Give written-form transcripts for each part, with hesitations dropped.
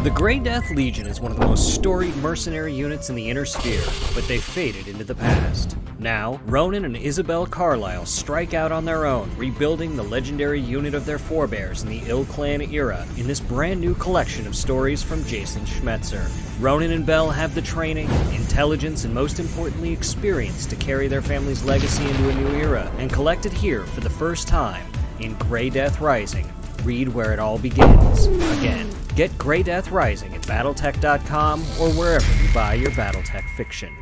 The Grey Death Legion is one of the most storied mercenary units in the Inner Sphere, but they faded into the past. Now, Ronan and Isabel Carlyle strike out on their own, rebuilding the legendary unit of their forebears in the Ill Clan era in this brand new collection of stories from Jason Schmetzer. Ronan and Bell have the training, intelligence, and most importantly experience to carry their family's legacy into a new era, and collect it here for the first time in Grey Death Rising. Read where it all begins. Again, get Grey Death Rising at BattleTech.com or wherever you buy your BattleTech fiction.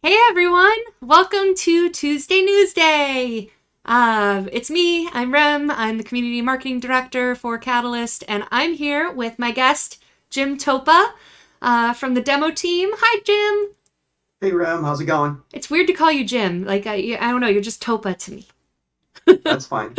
Hey everyone! Welcome to Tuesday Newsday! It's me, I'm Rem, I'm the Community Marketing Director for Catalyst, and I'm here with my guest, Jim Topa, from the demo team. Hi, Jim! Hey Rem, how's it going? It's weird to call you Jim. Like, I don't know, you're just Topa to me. That's fine.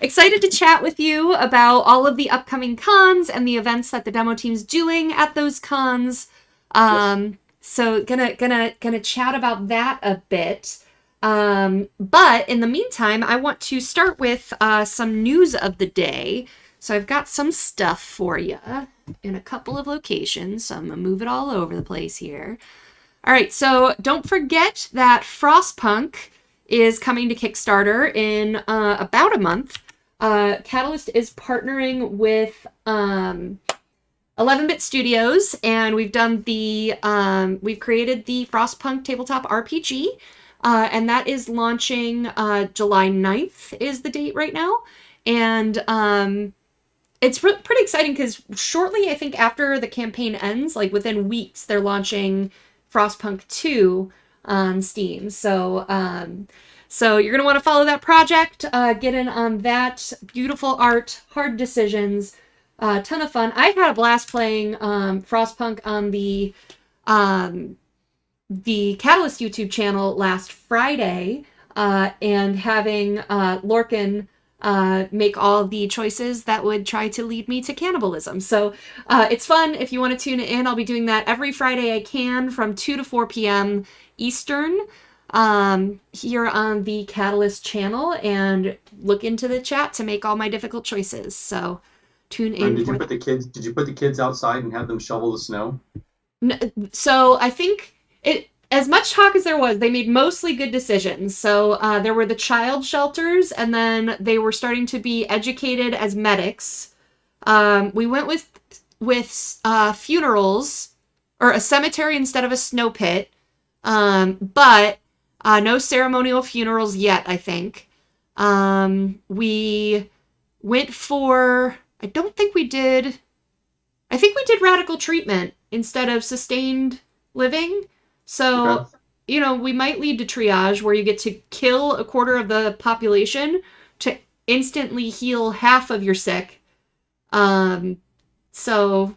Excited to chat with you about all of the upcoming cons and the events that the demo team's doing at those cons. Yes. So gonna chat about that a bit. But in the meantime, I want to start with some news of the day. So I've got some stuff for you in a couple of locations. So I'm gonna move it all over the place here. All right, so don't forget that Frostpunk is coming to Kickstarter in about a month. Catalyst is partnering with 11-Bit Studios, and we've done we've created the Frostpunk tabletop RPG, and that is launching July 9th is the date right now. And it's pretty exciting because shortly, I think after the campaign ends, like within weeks, they're launching Frostpunk 2 on Steam. So you're going to want to follow that project, get in on that. Beautiful art, hard decisions. Ton of fun. I had a blast playing Frostpunk on the Catalyst YouTube channel last Friday, and having Lorcan make all the choices that would try to lead me to cannibalism. So it's fun. If you want to tune in, I'll be doing that every Friday I can from 2 to 4 p.m. Eastern here on the Catalyst channel, and look into the chat to make all my difficult choices. So tune in. Did you put the kids outside and have them shovel the snow? So I think as much talk as there was, they made mostly good decisions. So there were the child shelters, and then they were starting to be educated as medics. We went with funerals, or a cemetery instead of a snow pit, but no ceremonial funerals yet, I think. We went for... I think we did radical treatment instead of sustained living. So, Okay. We might lead to triage, where you get to kill a quarter of the population to instantly heal half of your sick. So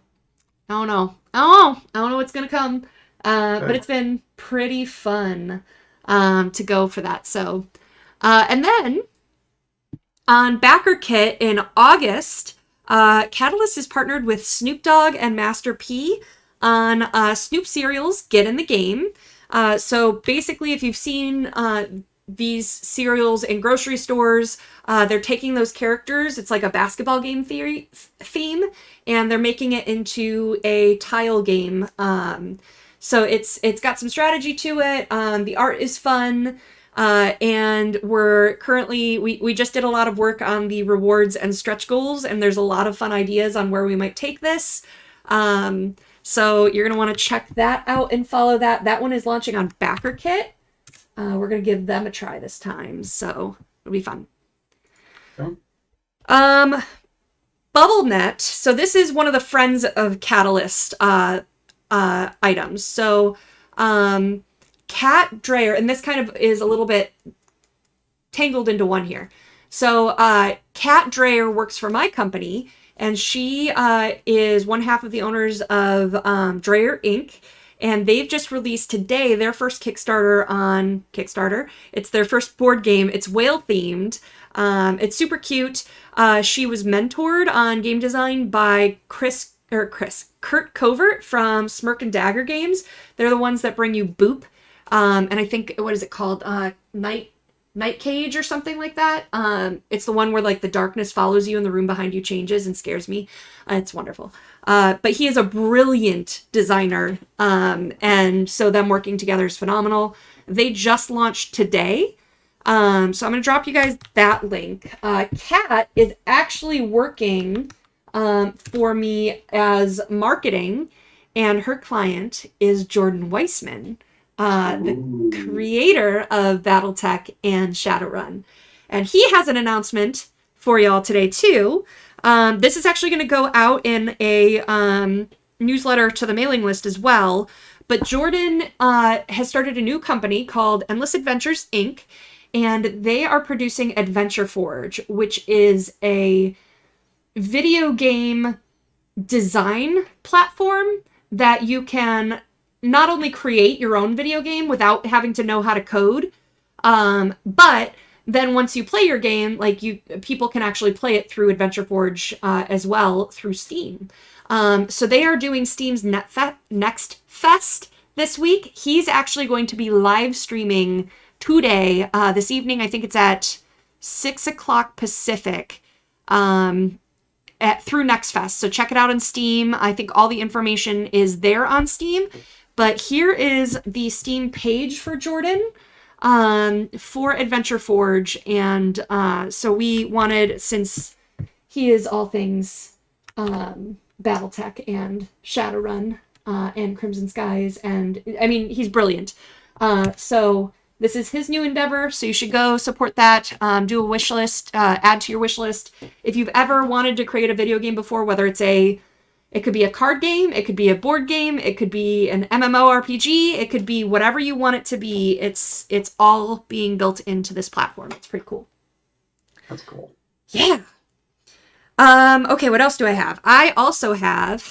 I don't know. I don't know what's gonna come. But it's been pretty fun to go for that. So and then on Backerkit in August, Catalyst is partnered with Snoop Dogg and Master P on Snoop cereals Get in the Game. So basically, if you've seen these cereals in grocery stores, they're taking those characters. It's like a basketball game theme, and they're making it into a tile game. So it's got some strategy to it. The art is fun. And we're currently, we just did a lot of work on the rewards and stretch goals, and there's a lot of fun ideas on where we might take this. So you're going to want to check that out and follow that. That one is launching on Backerkit. We're going to give them a try this time, so it'll be fun. Okay. BubbleNet. So this is one of the Friends of Catalyst items. So Kat Dreyer, and this kind of is a little bit tangled into one here. So Kat Dreyer works for my company, and she is one half of the owners of Dreyer Inc., and they've just released today their first Kickstarter on Kickstarter. It's their first board game. It's whale themed. It's super cute. She was mentored on game design by Kurt Covert from Smirk and Dagger Games. They're the ones that bring you Boop. And I think, what is it called? Night Cage or something like that. It's the one where like the darkness follows you and the room behind you changes and scares me. It's wonderful. But he is a brilliant designer. And so them working together is phenomenal. They just launched today. So I'm going to drop you guys that link. Kat is actually working for me as marketing, and her client is Jordan Weisman, the creator of BattleTech and Shadowrun. And he has an announcement for y'all today, too. This is actually going to go out in a newsletter to the mailing list as well. But Jordan has started a new company called Endless Adventures, Inc., and they are producing Adventure Forge, which is a video game design platform that you can not only create your own video game without having to know how to code, but then once you play your game, like people can actually play it through Adventure Forge as well through Steam. So they are doing Steam's Next Fest this week. He's actually going to be live streaming today, this evening. I think it's at 6 o'clock Pacific, through Next Fest. So check it out on Steam. I think all the information is there on Steam. But here is the Steam page for Jordan for Adventure Forge. And so we wanted, since he is all things BattleTech and Shadowrun and Crimson Skies, and I mean, he's brilliant. So this is his new endeavor, so you should go support that. Do a wish list, add to your wish list. If you've ever wanted to create a video game before, whether it could be a card game, it could be a board game, it could be an MMORPG, it could be whatever you want it to be. It's all being built into this platform. It's pretty cool. That's cool. Yeah. Okay, what else do I have? I also have,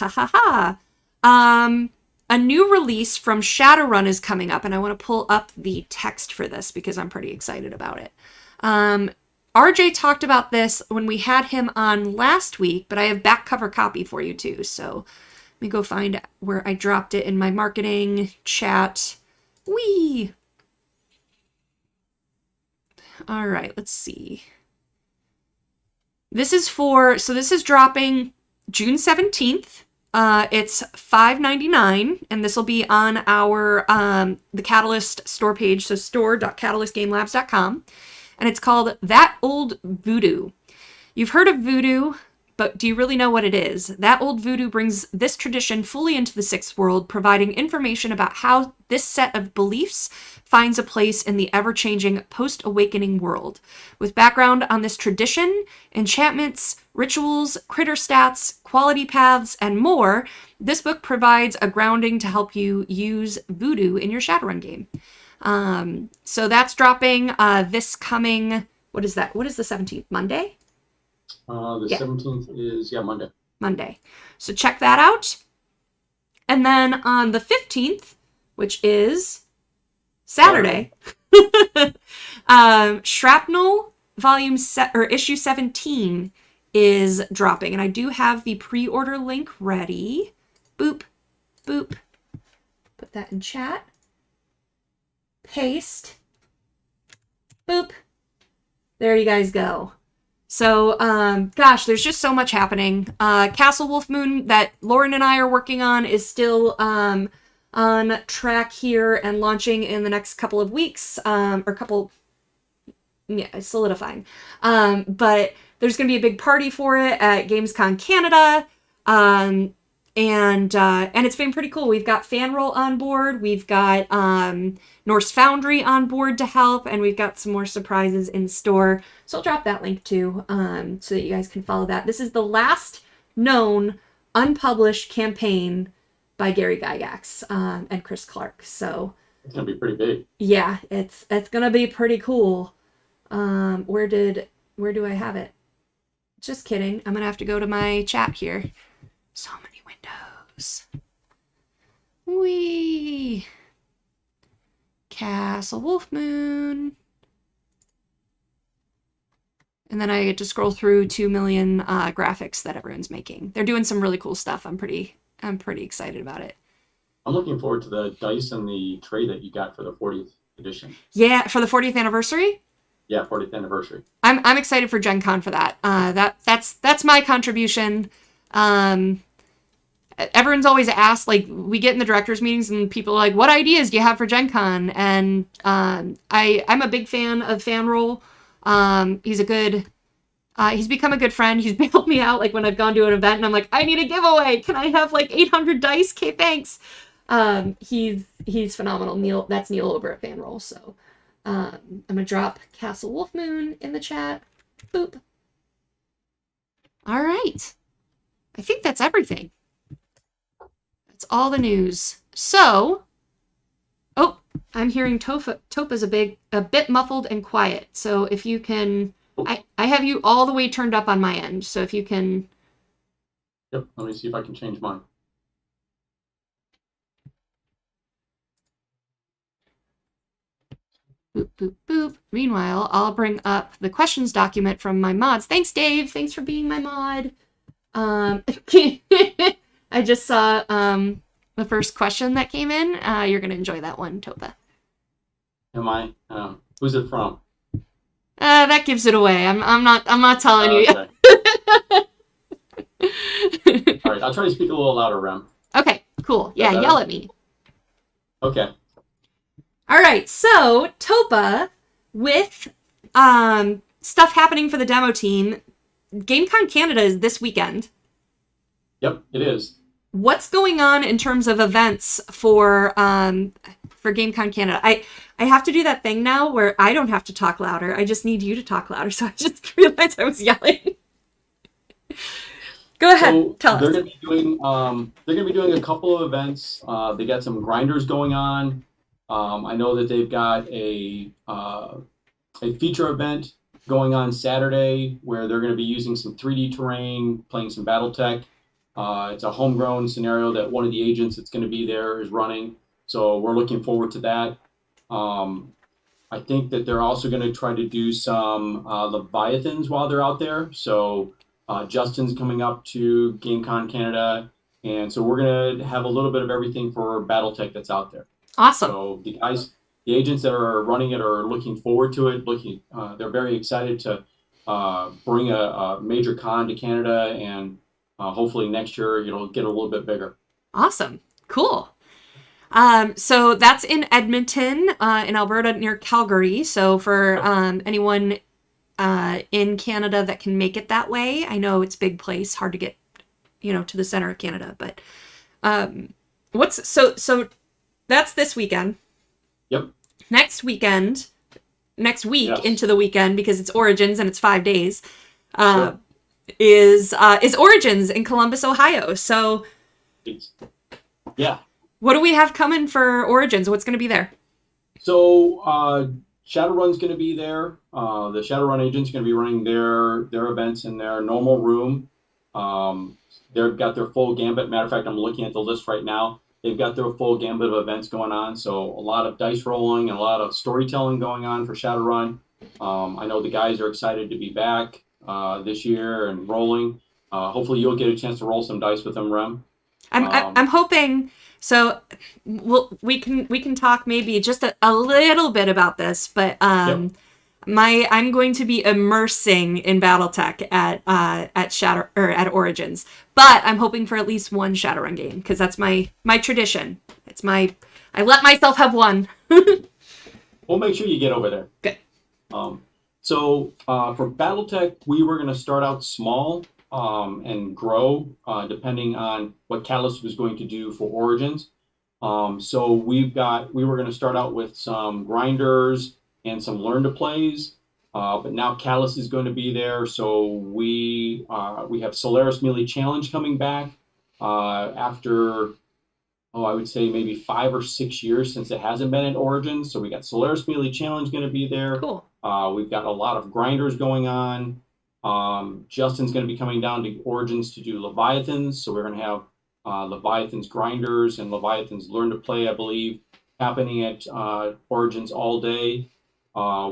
a new release from Shadowrun is coming up, and I want to pull up the text for this because I'm pretty excited about it. RJ talked about this when we had him on last week, but I have back cover copy for you too. So let me go find where I dropped it in my marketing chat. Whee! All right, let's see. This is dropping June 17th. It's $5.99, and this will be on our the Catalyst store page, so store.catalystgamelabs.com, and it's called That Old Voodoo. You've heard of voodoo, but do you really know what it is? That Old Voodoo brings this tradition fully into the Sixth World, providing information about how this set of beliefs finds a place in the ever-changing post-awakening world. With background on this tradition, enchantments, rituals, critter stats, quality paths, and more, this book provides a grounding to help you use voodoo in your Shadowrun game. So that's dropping this coming, what is that? What is the 17th? Monday? The 17th is, Monday. Monday. So check that out. And then on the 15th, which is Saturday, Shrapnel issue 17 is dropping. And I do have the pre-order link ready. Boop, boop. Put that in chat. Paste. Boop. There you guys go. So, gosh, there's just so much happening. Castle Wolf Moon that Lauren and I are working on is still on track here and launching in the next couple of weeks, it's solidifying. But there's going to be a big party for it at Gamescom Canada. And it's been pretty cool. We've got Fanroll on board. We've got Norse Foundry on board to help, and we've got some more surprises in store. So I'll drop that link too, so that you guys can follow that. This is the last known unpublished campaign by Gary Gygax and Chris Clark. So it's gonna be pretty big. Yeah, it's gonna be pretty cool. Where do I have it? Just kidding. I'm gonna have to go to my chat here. So many windows. Wee. Castle Wolf Moon. And then I get to scroll through 2 million graphics that everyone's making. They're doing some really cool stuff. I'm pretty excited about it. I'm looking forward to the dice and the tray that you got for the 40th edition. Yeah, for the 40th anniversary? Yeah, 40th anniversary. I'm excited for Gen Con for that. That's my contribution. Everyone's always asked, like, we get in the directors meetings and people are like, what ideas do you have for Gen Con? And I'm a big fan of Fanroll. He's become a good friend. He's bailed me out, like, when I've gone to an event and I'm like, I need a giveaway. Can I have like 800 dice? Okay, thanks. He's phenomenal. That's Neil over at Fanroll. So I'm gonna drop Castle Wolf Moon in the chat. Boop. All right. I think that's everything. That's all the news. So, oh, I'm hearing Topa's a bit muffled and quiet. So if you can, I have you all the way turned up on my end. So if you can. Yep, let me see if I can change mine. Boop, boop, boop. Meanwhile, I'll bring up the questions document from my mods. Thanks, Dave. Thanks for being my mod. I just saw the first question that came in. You're gonna enjoy that one, Topa. Am I? Who's it from? That gives it away. I'm not telling you yet. Okay. All right, I'll try to speak a little louder, Rem. Okay, cool. Yeah, yell at me. Okay. All right, so Topa, with stuff happening for the demo team, GameCon Canada is this weekend. Yep, it is. What's going on in terms of events for GameCon Canada? I have to do that thing now where I don't have to talk louder. I just need you to talk louder. So I just realized I was yelling. Go ahead. So tell us. They're going to be doing a couple of events. They got some grinders going on. I know that they've got a feature event going on Saturday where they're going to be using some 3D terrain, playing some BattleTech. It's a homegrown scenario that one of the agents that's going to be there is running. So we're looking forward to that. I think that they're also going to try to do some Leviathans while they're out there. So Justin's coming up to GameCon Canada. And so we're going to have a little bit of everything for BattleTech that's out there. Awesome. So the agents that are running it are looking forward to it. They're very excited to bring a major con to Canada, and hopefully next year it'll get a little bit bigger. Awesome. Cool. So that's in Edmonton, in Alberta, near Calgary. So for anyone in Canada that can make it that way, I know it's a big place, hard to get, to the center of Canada. But so that's this weekend. Yep. Next week into the weekend, because it's Origins and it's 5 days, Sure. is Origins in Columbus, Ohio. So yeah. What do we have coming for Origins? What's going to be there? So Shadowrun's going to be there. The Shadowrun agent's going to be running their events in their normal room. They've got their full gambit. Matter of fact, I'm looking at the list right now. They've got their full gambit of events going on. So a lot of dice rolling and a lot of storytelling going on for Shadowrun. I know the guys are excited to be back this year and rolling. Hopefully you'll get a chance to roll some dice with them, Rem. I'm hoping. So we can talk maybe just a little bit about this, but Yep. I'm going to be immersing in BattleTech at Origins, but I'm hoping for at least one Shadowrun game because that's my tradition. I let myself have one. We'll make sure you get over there. Good. So for BattleTech, we were going to start out small and grow depending on what Catalyst was going to do for Origins. So we were going to start out with some grinders and some learn to plays, but now Catalyst is going to be there. So we have Solaris Melee Challenge coming back after, I would say maybe 5 or 6 years since it hasn't been at Origins. So we got Solaris Melee Challenge going to be there. Cool. We've got a lot of grinders going on. Justin's going to be coming down to Origins to do Leviathans. So we're going to have Leviathans grinders and Leviathans learn to play, I believe, happening at Origins all day.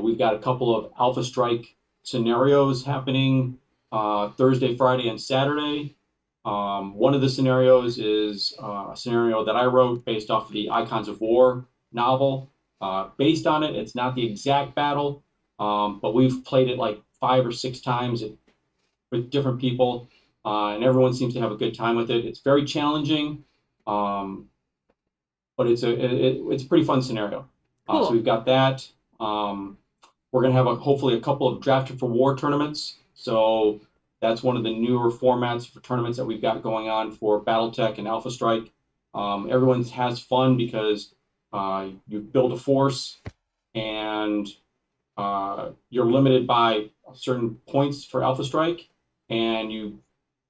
We've got a couple of Alpha Strike scenarios happening Thursday, Friday, and Saturday. One of the scenarios is a scenario that I wrote based off of the Icons of War novel. Based on it, it's not the exact battle, but we've played it like 5 or 6 times with different people, and everyone seems to have a good time with it. It's very challenging, but it's a pretty fun scenario. Cool. So we've got that. We're going to have hopefully a couple of Drafted for War tournaments. So that's one of the newer formats for tournaments that we've got going on for BattleTech and Alpha Strike. Everyone has fun because you build a force and you're limited by certain points for Alpha Strike, and you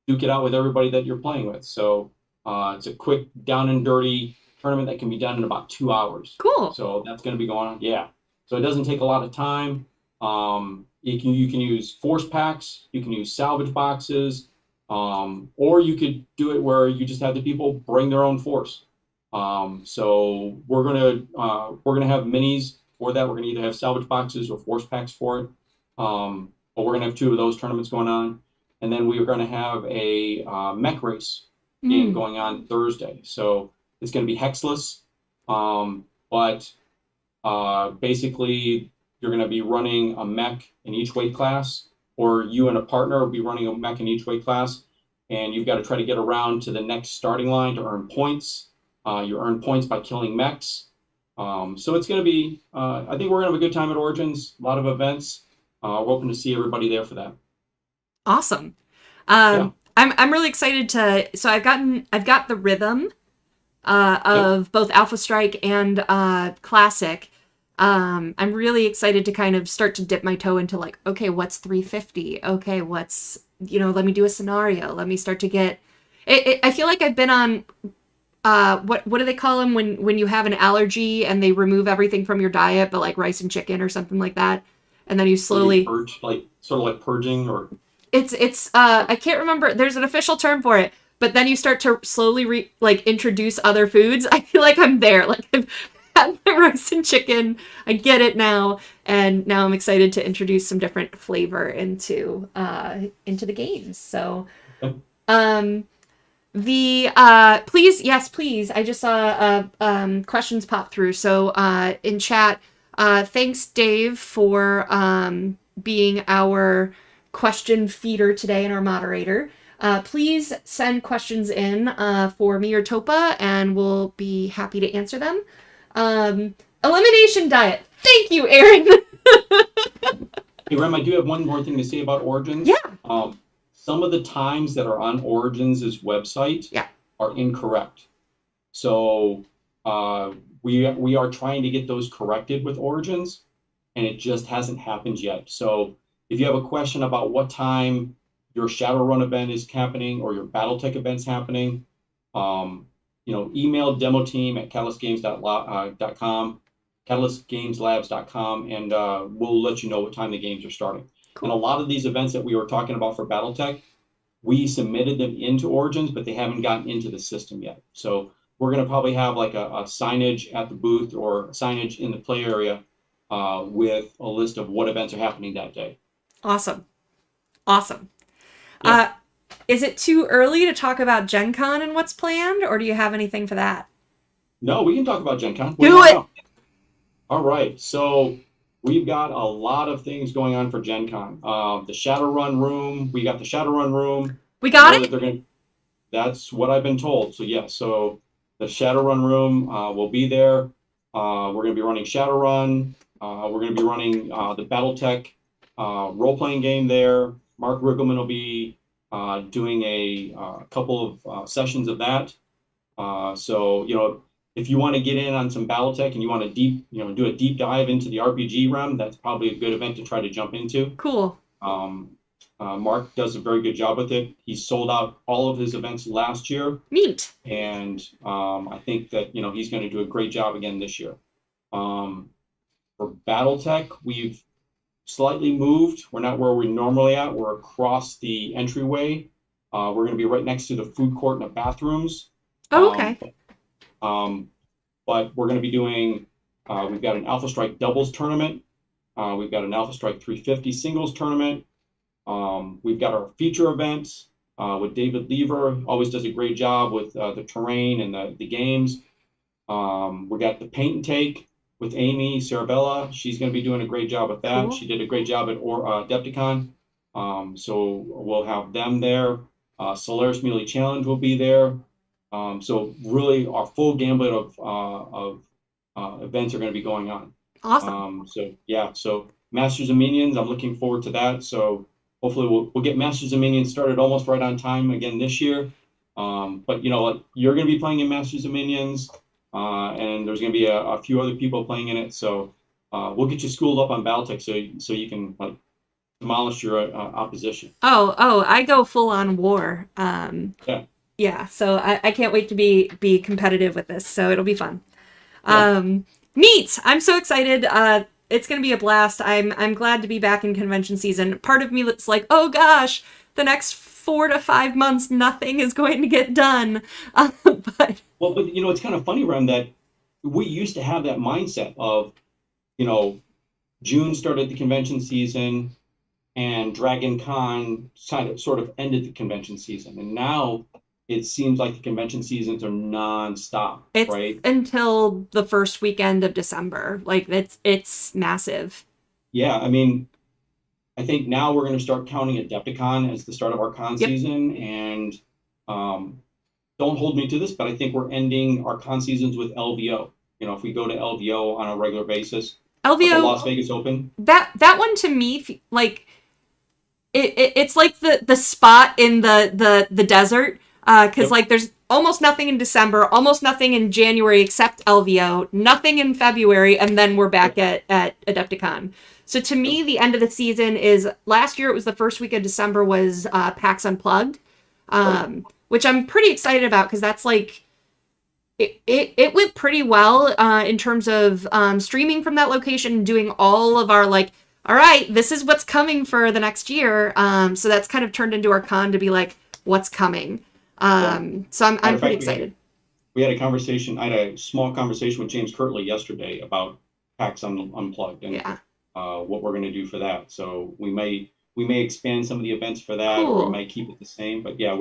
duke it out with everybody that you're playing with. So it's a quick down and dirty tournament that can be done in about 2 hours. Cool. So that's going to be going on. Yeah. So it doesn't take a lot of time. You can use force packs, you can use salvage boxes, or you could do it where you just have the people bring their own force. So we're gonna have minis for that. We're gonna either have salvage boxes or force packs for it. But we're gonna have 2 of those tournaments going on, and then we are gonna have a mech race game going on Thursday. So it's gonna be hexless, but basically you're gonna be running a mech in each weight class, or you and a partner will be running a mech in each weight class, and you've got to try to get around to the next starting line to earn points. You earn points by killing mechs. So it's going to be, I think we're going to have a good time at Origins, a lot of events. We're hoping to see everybody there for that. Awesome. Yeah. I'm really excited so I've got the rhythm of both Alpha Strike and Classic. I'm really excited to kind of start to dip my toe into like, okay, what's 350? Okay, what's, let me do a scenario. Let me start to get it. I feel like I've been on what do they call them when you have an allergy and they remove everything from your diet, but like rice and chicken or something like that, and then you slowly purge, like sort of like purging, or it's I can't remember. There's an official term for it, but then you start to slowly introduce other foods. I feel like I'm there. Like I've had my rice and chicken. I get it now, and now I'm excited to introduce some different flavor into the games. So, please. I just saw questions pop through. So in chat, thanks Dave for being our question feeder today and our moderator. Please send questions in for me or Topa, and we'll be happy to answer them. Elimination diet. Thank you, Aaron. Hey, Rem, I do have one more thing to say about Origins. Yeah. Some of the times that are on Origins' website are incorrect. So we are trying to get those corrected with Origins, and it just hasn't happened yet. So if you have a question about what time your Shadowrun event is happening or your BattleTech event's happening, email demo team at catalystgameslabs.com, and we'll let you know what time the games are starting. Cool. And a lot of these events that we were talking about for BattleTech, we submitted them into Origins, but they haven't gotten into the system yet. So we're going to probably have like a signage at the booth or signage in the play area with a list of what events are happening that day. Awesome. Awesome. Yeah. Is it too early to talk about Gen Con and what's planned, or do you have anything for that? No, we can talk about Gen Con. Do it! All right. So we've got a lot of things going on for Gen Con. The Shadowrun room. We got the Shadowrun room. We got it? That's what I've been told. So yeah, so the Shadowrun room will be there. We're going to be running Shadowrun. We're going to be running the BattleTech role-playing game there. Mark Riggleman will be doing a couple of sessions of that. So, if you want to get in on some BattleTech and you want to do a deep dive into the RPG realm, that's probably a good event to try to jump into. Cool. Mark does a very good job with it. He sold out all of his events last year. Neat. And I think that, he's going to do a great job again this year. For BattleTech, we've slightly moved. We're not where we're normally at. We're across the entryway. We're going to be right next to the food court and the bathrooms. Oh, okay. But we're going to be doing, we've got an Alpha Strike doubles tournament. We've got an Alpha Strike 350 singles tournament. We've got our feature events with David Lever, always does a great job with the terrain and the games. We got the paint and take with Amy Sarabella. She's going to be doing a great job with that. Cool. She did a great job at Adepticon. So we'll have them there. Solaris Muley Challenge will be there. So really our full gambit of events are going to be going on. Awesome. So Masters of Minions, I'm looking forward to that. So hopefully we'll get Masters of Minions started almost right on time again this year. But you're going to be playing in Masters of Minions, and there's going to be a few other people playing in it. So we'll get you schooled up on BattleTech so you can demolish your opposition. Oh, I go full on war. Yeah, so I can't wait to be competitive with this, so it'll be fun. Yeah. Neat! I'm so excited. It's gonna be a blast. I'm glad to be back in convention season. Part of me looks like, oh gosh, the next 4 to 5 months, nothing is going to get done. But it's kind of funny, Rem, that we used to have that mindset of, June started the convention season, and Dragon Con sort of ended the convention season, and now it seems like the convention seasons are nonstop, right? Until the first weekend of December. Like it's massive. Yeah, I mean, I think now we're going to start counting Adepticon as the start of our con season, and don't hold me to this, but I think we're ending our con seasons with LVO. If we go to LVO on a regular basis, LVO, the Las Vegas Open. That one to me, like it's like the spot in the desert. Because there's almost nothing in December, almost nothing in January except LVO, nothing in February, and then we're back at Adepticon. So to me, the end of the season is, last year it was the first week of December was PAX Unplugged, which I'm pretty excited about because that's it went pretty well in terms of streaming from that location and doing all of our all right, this is what's coming for the next year. So that's kind of turned into our con to be what's coming. So I'm pretty excited. We had a conversation. I had a small conversation with James Kirtley yesterday about PAX Unplugged and what we're going to do for that. So we may expand some of the events for that, or we might keep it the same. But yeah,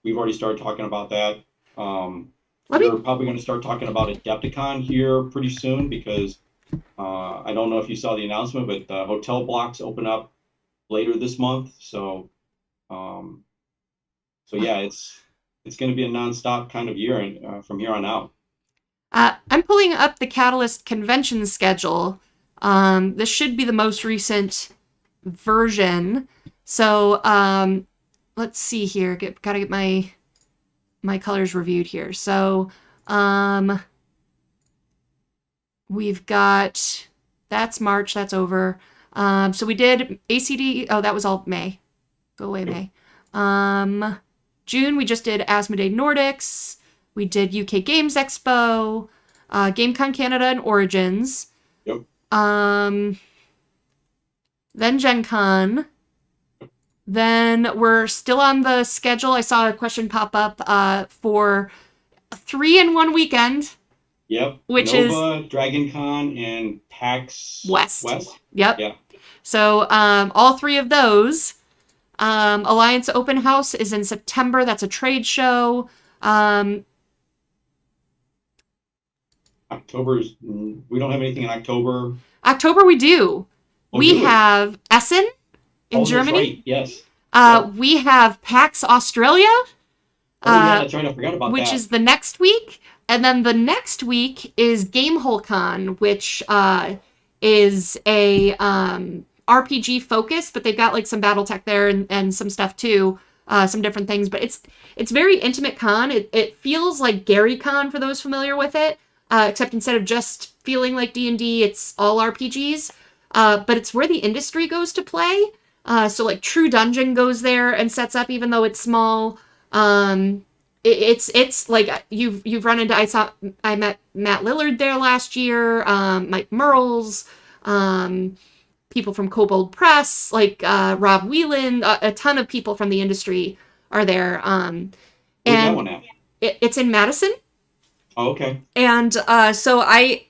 we've already started talking about that. We're probably going to start talking about Adepticon here pretty soon because I don't know if you saw the announcement, but the hotel blocks open up later this month. So yeah, it's going to be a nonstop kind of year from here on out. I'm pulling up the Catalyst convention schedule. This should be the most recent version. So let's see here. Gotta get my colors reviewed here. So we've got, that's March, that's over. So we did ACD. Oh, that was all May. Go away, May. June, we just did Asmodee Nordics. We did UK Games Expo, GameCon Canada and Origins. Yep. Then Gen Con. Then we're still on the schedule. I saw a question pop up for a 3-in-1 weekend. Yep. Which Nova, Dragon Con, and PAX West. West. Yep. Yeah. So all 3 of those. Alliance Open House is in September. That's a trade show. October's, we don't have anything in October. October we do. We have Essen in Germany. That's right. Yes. We have PAX Australia. Yeah, that's right. I forgot about that. Which is the next week. And then the next week is Gamehole Con, which is a RPG focus, but they've got like some BattleTech there and some stuff too, some different things. But it's very intimate con. It feels like Gary Con for those familiar with it, except instead of just feeling like D&D, it's all RPGs. But it's where the industry goes to play. So like True Dungeon goes there and sets up, even though it's small. It's like you've run into. I met Matt Lillard there last year. Mike Merles, people from Kobold Press, like Rob Whelan. A ton of people from the industry are there. Where's that one at? It's in Madison. Oh, okay. And so I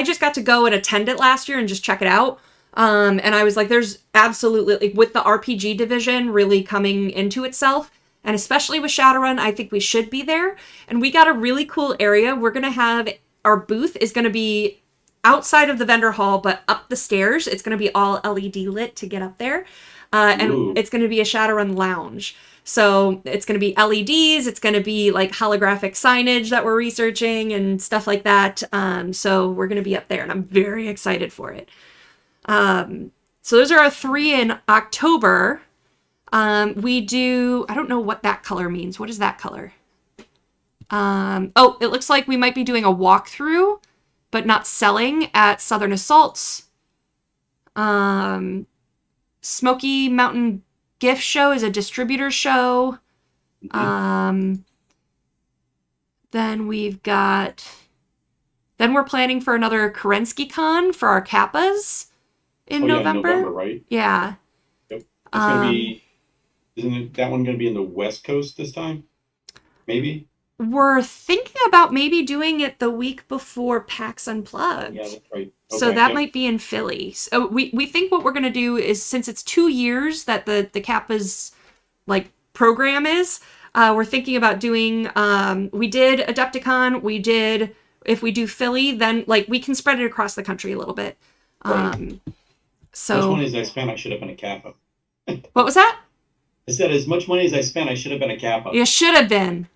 just got to go and attend it last year and just check it out. And I was like, there's absolutely, like, with the RPG division really coming into itself, and especially with Shadowrun, I think we should be there. And we got a really cool area. We're going to have, our booth is going to be outside of the vendor hall, but up the stairs. It's going to be all LED lit to get up there. And it's going to be a Shadowrun lounge. So it's going to be LEDs. It's going to be like holographic signage that we're researching and stuff like that. So we're going to be up there, and I'm very excited for it. So those are our 3 in October. We do, I don't know what that color means. What is that color? Oh, it looks like we might be doing a walkthrough, but not selling at Southern Assaults. Smoky Mountain Gift Show is a distributor show. Then we've got, then we're planning for another Kerensky Con for our Kappas in November. November, right? Yeah. Yep. It's going to be, isn't that one going to be in the West Coast this time? Maybe? We're thinking about maybe doing it the week before PAX Unplugged. Yeah, that's right. Okay, So that might be in Philly. So we think what we're going to do is, since it's 2 years that the Kappa's like program is, we're thinking about doing, we did Adepticon, if we do Philly, then like we can spread it across the country a little bit. Right. So as much money as I spent, I should have been a Kappa. What was that? I said, as much money as I spent, I should have been a Kappa. You should have been.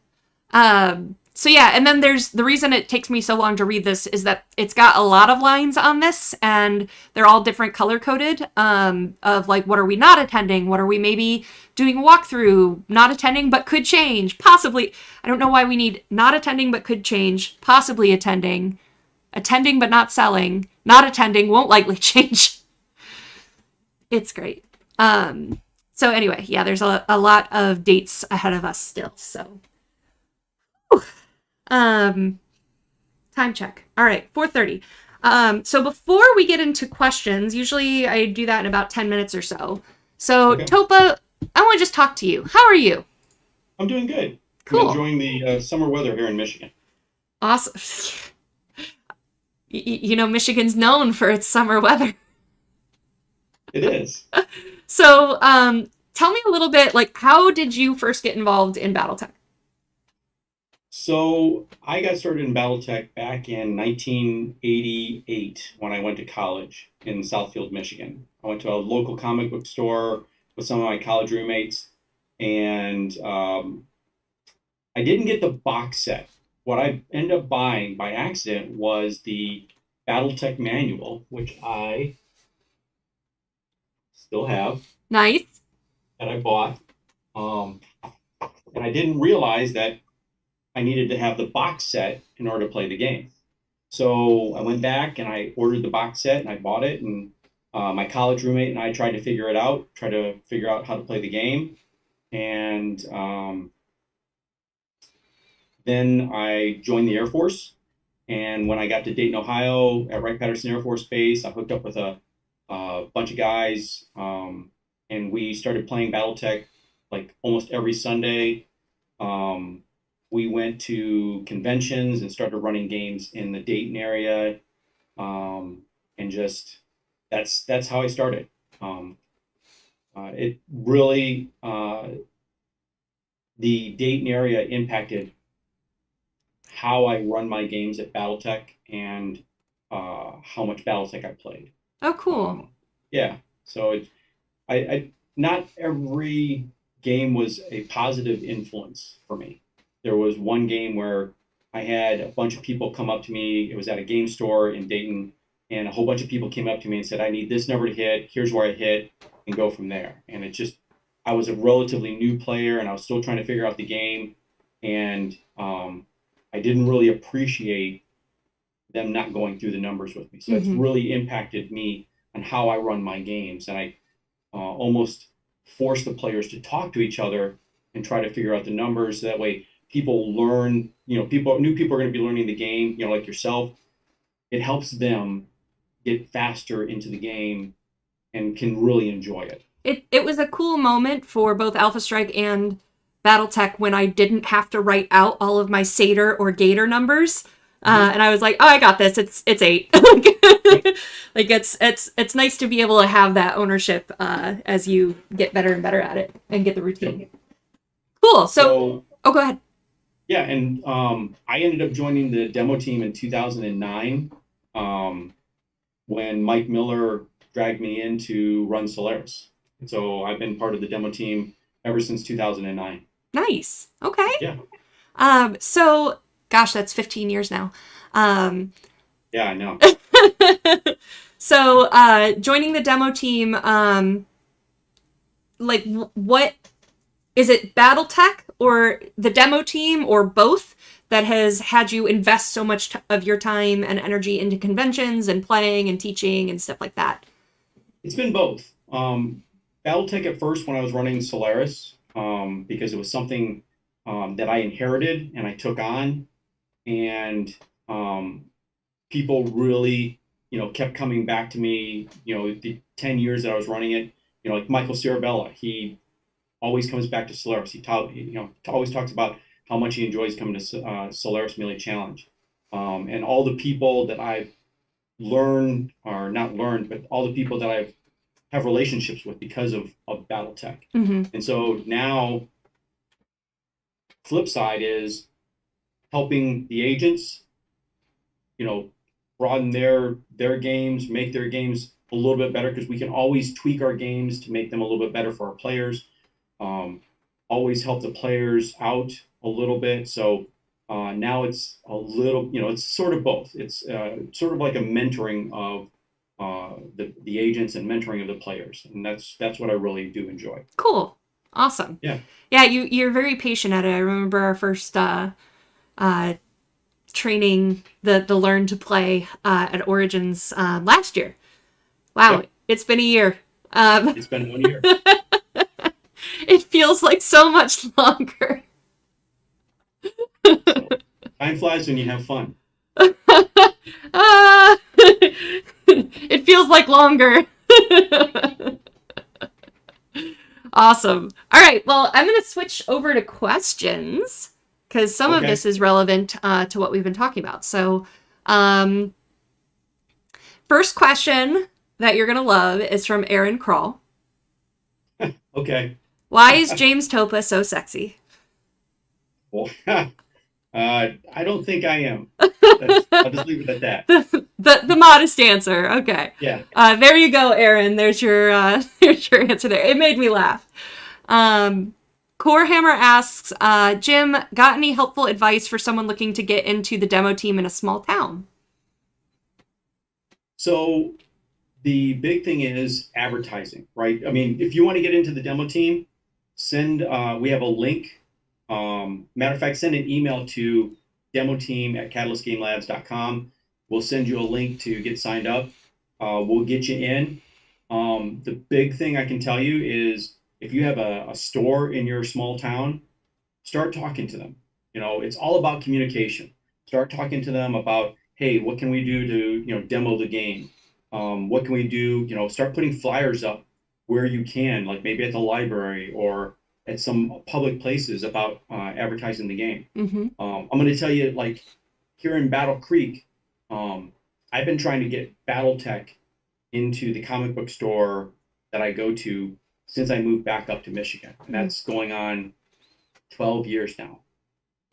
So yeah, and then there's the reason it takes me so long to read this is that it's got a lot of lines on this, and they're all different color coded, of like, what are we not attending? What are we maybe doing a walkthrough, not attending, but could change, possibly. I don't know why we need not attending, but could change, possibly attending, but not selling, not attending, won't likely change. It's great. So anyway, yeah, there's a lot of dates ahead of us still, so. Time check. All right, 4:30. So before we get into questions, usually I do that in about 10 minutes or so. So Okay. Topa, I want to just talk to you. How are you? I'm doing good. Cool. I'm enjoying the summer weather here in Michigan. Awesome. You know, Michigan's known for its summer weather. It is. So tell me a little bit, like, how did you first get involved in BattleTech? So I got started in BattleTech back in 1988 when I went to college in Southfield, Michigan. I went to a local comic book store with some of my college roommates, and I didn't get the box set. What I ended up buying by accident was the BattleTech manual, which I still have, Nice. that I bought. And I didn't realize that I needed to have the box set in order to play the game. So I went back and I ordered the box set and I bought it. And my college roommate and I tried to figure how to play the game. And then I joined the Air Force. And when I got to Dayton, Ohio at Wright-Patterson Air Force Base, I hooked up with a bunch of guys. and we started playing BattleTech like almost every Sunday. We went to conventions and started running games in the Dayton area, and just that's how I started. It really the Dayton area impacted how I run my games at BattleTech and how much BattleTech I played. Oh, cool. Yeah, so I not every game was a positive influence for me. There was one game where I had a bunch of people come up to me. It was at a game store in Dayton, and a whole bunch of people came up to me and said, "I need this number to hit. Here's where I hit," and go from there. And it just, I was a relatively new player, and I was still trying to figure out the game, and I didn't really appreciate them not going through the numbers with me. So it's really impacted me on how I run my games, and I almost force the players to talk to each other and try to figure out the numbers. So that way people learn, new people are going to be learning the game, like yourself. It helps them get faster into the game and can really enjoy it. It was a cool moment for both Alpha Strike and BattleTech when I didn't have to write out all of my Satyr or Gator numbers. And I was like, oh, I got this. It's 8. Like it's nice to be able to have that ownership as you get better and better at it and get the routine. Yep. Cool. So go ahead. Yeah, and I ended up joining the demo team in 2009 when Mike Miller dragged me in to run Solaris. And so I've been part of the demo team ever since 2009. Nice. Okay. Yeah. So, gosh, that's 15 years now. Yeah, I know. So, joining the demo team, like, what is it? BattleTech or the demo team or both that has had you invest so much of your time and energy into conventions and playing and teaching and stuff like that? It's been both. BattleTech at first when I was running Solaris, because it was something that I inherited and I took on, and people really, kept coming back to me. The 10 years that I was running it, like Michael Cirabella, he always comes back to Solaris. He always talks about how much he enjoys coming to Solaris Melee Challenge, and all the people that I've learned, or not learned, but all the people that I've have relationships with because of BattleTech. And so now, flip side is helping the agents, broaden their games, make their games a little bit better, because we can always tweak our games to make them a little bit better for our players. Always help the players out a little bit. So now it's a little, it's sort of both. It's sort of like a mentoring of the agents and mentoring of the players, and that's what I really do enjoy. Cool. Awesome. Yeah, you're very patient at it. I remember our first training, the learn to play at Origins last year. Wow. Yep. It's been a year. It's been 1 year. It feels like so much longer. So, time flies when you have fun. It feels like longer. Awesome. All right. Well, I'm going to switch over to questions because some of this is relevant to what we've been talking about. So, first question that you're going to love is from Aaron Kroll. Okay. Why is James Topa so sexy? Well, I don't think I am. I'll just leave it at that. The modest answer. Okay. Yeah. There you go, Aaron. There's your answer there. It made me laugh. Corehammer asks, Jim, got any helpful advice for someone looking to get into the demo team in a small town? So the big thing is advertising, right? I mean, if you want to get into the demo team, we have a link. Matter of fact, send an email to demoteam@catalystgamelabs.com. We'll send you a link to get signed up. We'll get you in. The big thing I can tell you is if you have a store in your small town, start talking to them. It's all about communication. Start talking to them about, hey, what can we do to, demo the game? What can we do? Start putting flyers up where you can, like maybe at the library or at some public places about advertising the game. I'm going to tell you, like here in Battle Creek, I've been trying to get BattleTech into the comic book store that I go to since I moved back up to Michigan. And that's going on 12 years now.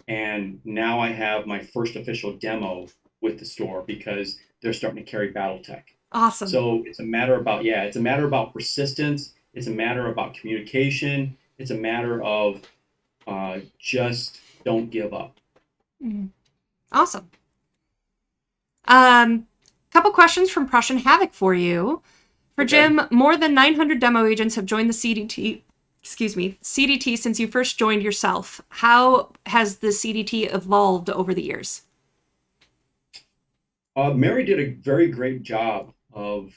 And now I have my first official demo with the store because they're starting to carry BattleTech. Awesome. So it's a matter about persistence. It's a matter about communication. It's a matter of just don't give up. Awesome. Couple questions from Prussian Havoc for you. For Jim, more than 900 demo agents have joined the CDT since you first joined yourself. How has the CDT evolved over the years? Mary did a very great job of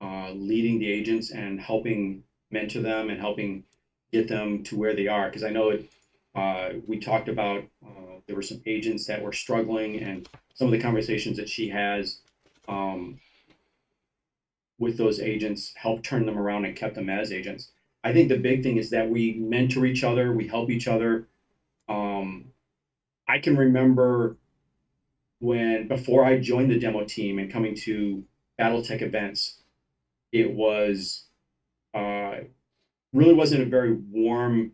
leading the agents and helping mentor them and helping get them to where they are. Because I know we talked about there were some agents that were struggling, and some of the conversations that she has with those agents helped turn them around and kept them as agents. I think the big thing is that we mentor each other, we help each other. I can remember before I joined the demo team and coming to BattleTech events, it was really wasn't a very warm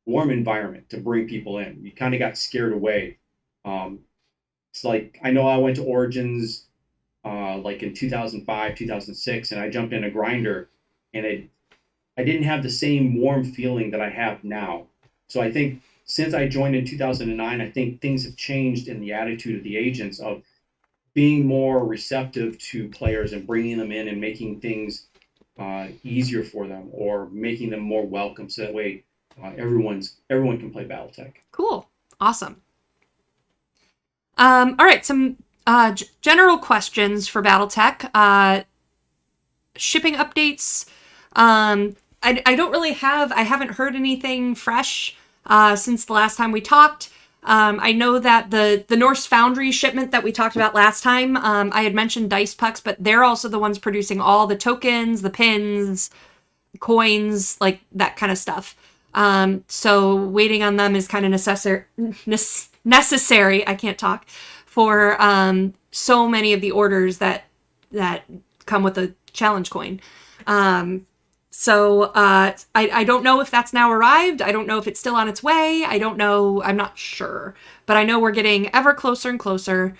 environment to bring people in. You kind of got scared away. It's like, I know I went to Origins like in 2005, 2006, and I jumped in a grinder, and I didn't have the same warm feeling that I have now. So I think since I joined in 2009, I think things have changed in the attitude of the agents of being more receptive to players and bringing them in and making things easier for them or making them more welcome. So that way everyone can play BattleTech. Cool. Awesome. All right. Some general questions for BattleTech. Shipping updates. I don't really I haven't heard anything fresh since the last time we talked. I know that the Norse Foundry shipment that we talked about last time, I had mentioned Dice Pucks, but they're also the ones producing all the tokens, the pins, coins, like that kind of stuff. So waiting on them is kind of necessary. I can't talk for so many of the orders that come with a challenge coin. So I don't know if that's now arrived. I don't know if it's still on its way. I don't know. I'm not sure. But I know we're getting ever closer and closer.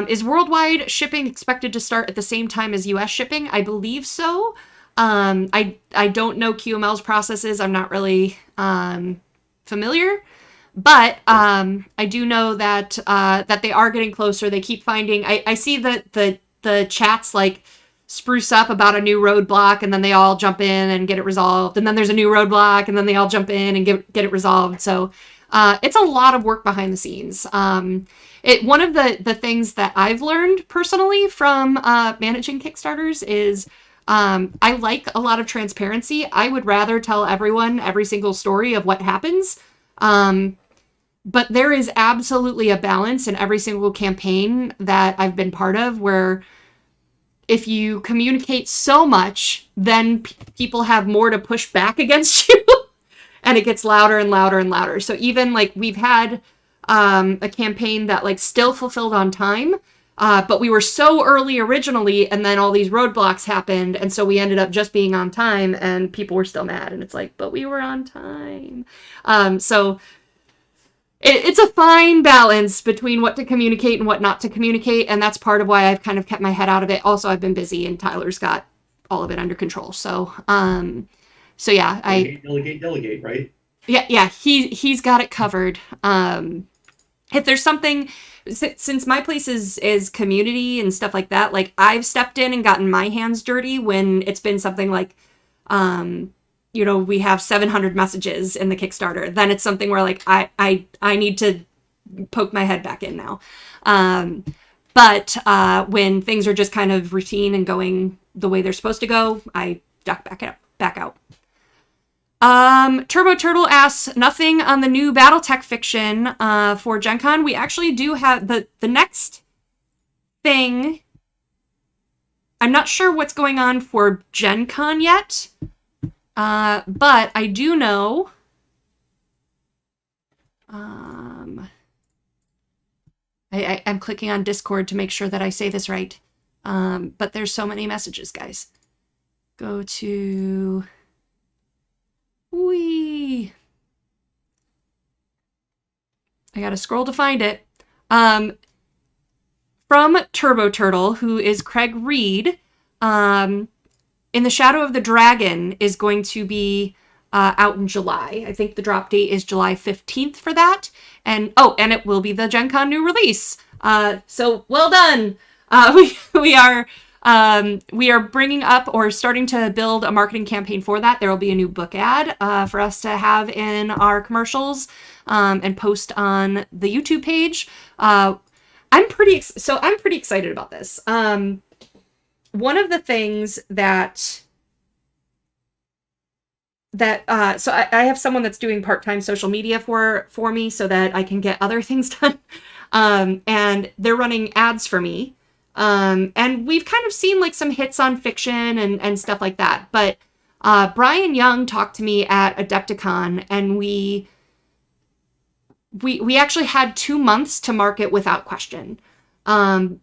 Is worldwide shipping expected to start at the same time as US shipping? I believe so. I don't know QML's processes. I'm not really familiar. But I do know that that they are getting closer. They keep finding... I see that the chats like spruce up about a new roadblock, and then they all jump in and get it resolved, and then there's a new roadblock, and then they all jump in and get it resolved. So it's a lot of work behind the scenes. One of the things that I've learned personally from managing Kickstarters is I like a lot of transparency. I would rather tell everyone every single story of what happens. But there is absolutely a balance in every single campaign that I've been part of where if you communicate so much, then people have more to push back against you. And it gets louder and louder and louder. So even like we've had a campaign that like still fulfilled on time, but we were so early originally, and then all these roadblocks happened, and so we ended up just being on time, and people were still mad. And it's like, but we were on time. So it's a fine balance between what to communicate and what not to communicate, and that's part of why I've kind of kept my head out of it. Also, I've been busy, and Tyler's got all of it under control. So, yeah, delegate, right? Yeah, he's got it covered. If there's something, since my place is community and stuff like that, like I've stepped in and gotten my hands dirty when it's been something like, we have 700 messages in the Kickstarter. Then it's something where like I need to poke my head back in now. But when things are just kind of routine and going the way they're supposed to go, I duck back out. Turbo Turtle asks, nothing on the new BattleTech fiction for Gen Con. We actually do have the next thing. I'm not sure what's going on for Gen Con yet. But I do know... I'm clicking on Discord to make sure that I say this right. But there's so many messages, guys. Go to... Whee! I gotta scroll to find it. From Turbo Turtle, who is Craig Reed, In the Shadow of the Dragon is going to be out in July. I think the drop date is July 15th for that. And it will be the Gen Con new release. So well done. We are bringing up or starting to build a marketing campaign for that. There will be a new book ad for us to have in our commercials and post on the YouTube page. I'm pretty excited about this. One of the things that so I have someone that's doing part-time social media for me so that I can get other things done. And they're running ads for me. And we've kind of seen like some hits on fiction and stuff like that. But Brian Young talked to me at Adepticon, and we actually had 2 months to market without question. And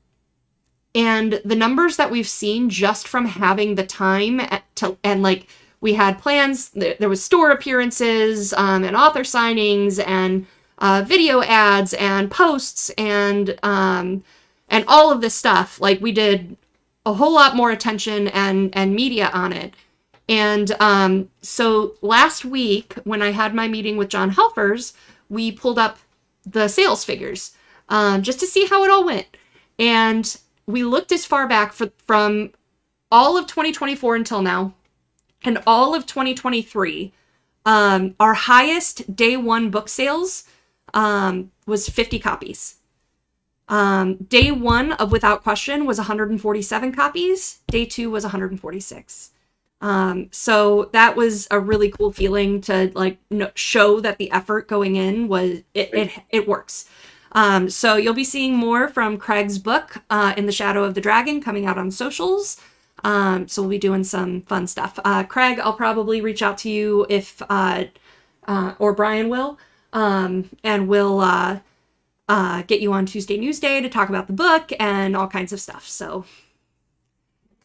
the numbers that we've seen just from having the time and like we had plans, there was store appearances and author signings and video ads and posts and all of this stuff. Like we did a whole lot more attention and media on it. And so last week when I had my meeting with John Helfers, we pulled up the sales figures just to see how it all went. And we looked as far back from all of 2024 until now, and all of 2023. Our highest day one book sales was 50 copies. Day one of Without Question was 147 copies. Day two was 146. So that was a really cool feeling to like show that the effort going in was it works. So you'll be seeing more from Craig's book, In the Shadow of the Dragon, coming out on socials. So we'll be doing some fun stuff. Craig, I'll probably reach out to you if, or Brian will, and we'll, get you on Tuesday Newsday to talk about the book and all kinds of stuff. So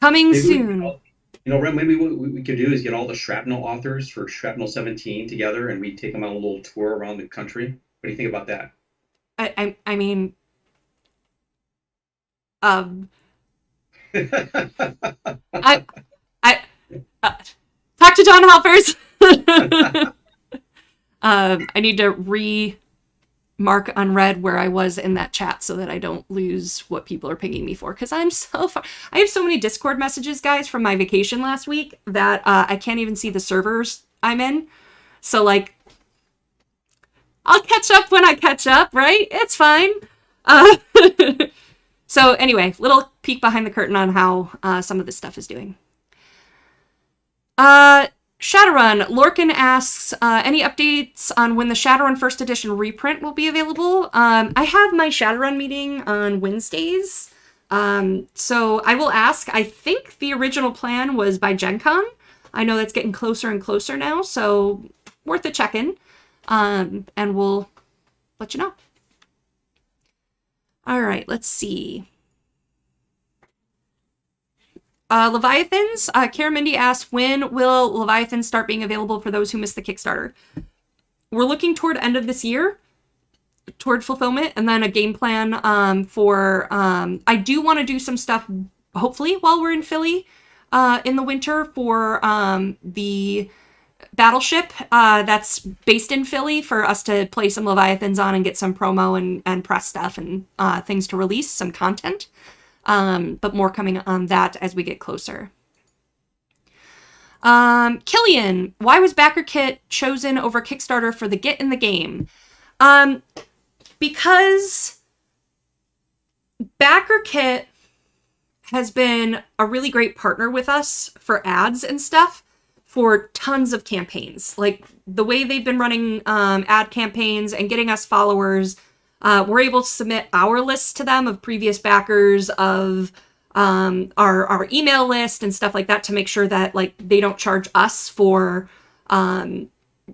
coming maybe soon. Ren, maybe what we could do is get all the Shrapnel authors for Shrapnel 17 together, and we take them on a little tour around the country. What do you think about that? I mean, talk to John Helfers. I need to mark unread where I was in that chat so that I don't lose what people are pinging me for, because I'm so far. I have so many Discord messages, guys, from my vacation last week that I can't even see the servers I'm in. So like, I'll catch up when I catch up, right? It's fine. So anyway, little peek behind the curtain on how some of this stuff is doing. Shadowrun, Lorcan asks, any updates on when the Shadowrun first edition reprint will be available? I have my Shadowrun meeting on Wednesdays. So I will ask. I think the original plan was by Gen Con. I know that's getting closer and closer now, so worth a check-in. And we'll let you know. All right, let's see. Leviathans, Karen Mindy asks, when will Leviathans start being available for those who missed the Kickstarter? We're looking toward end of this year, toward fulfillment, and then a game plan for, I do want to do some stuff, hopefully, while we're in Philly in the winter for the Battleship that's based in Philly, for us to play some Leviathans on and get some promo and press stuff and things to release, some content. But more coming on that as we get closer. Killian, why was Backerkit chosen over Kickstarter for the Get in the Game? Because Backerkit has been a really great partner with us for ads and stuff for tons of campaigns. Like the way they've been running ad campaigns and getting us followers. We're able to submit our lists to them of previous backers, of our email list and stuff like that to make sure that like they don't charge us for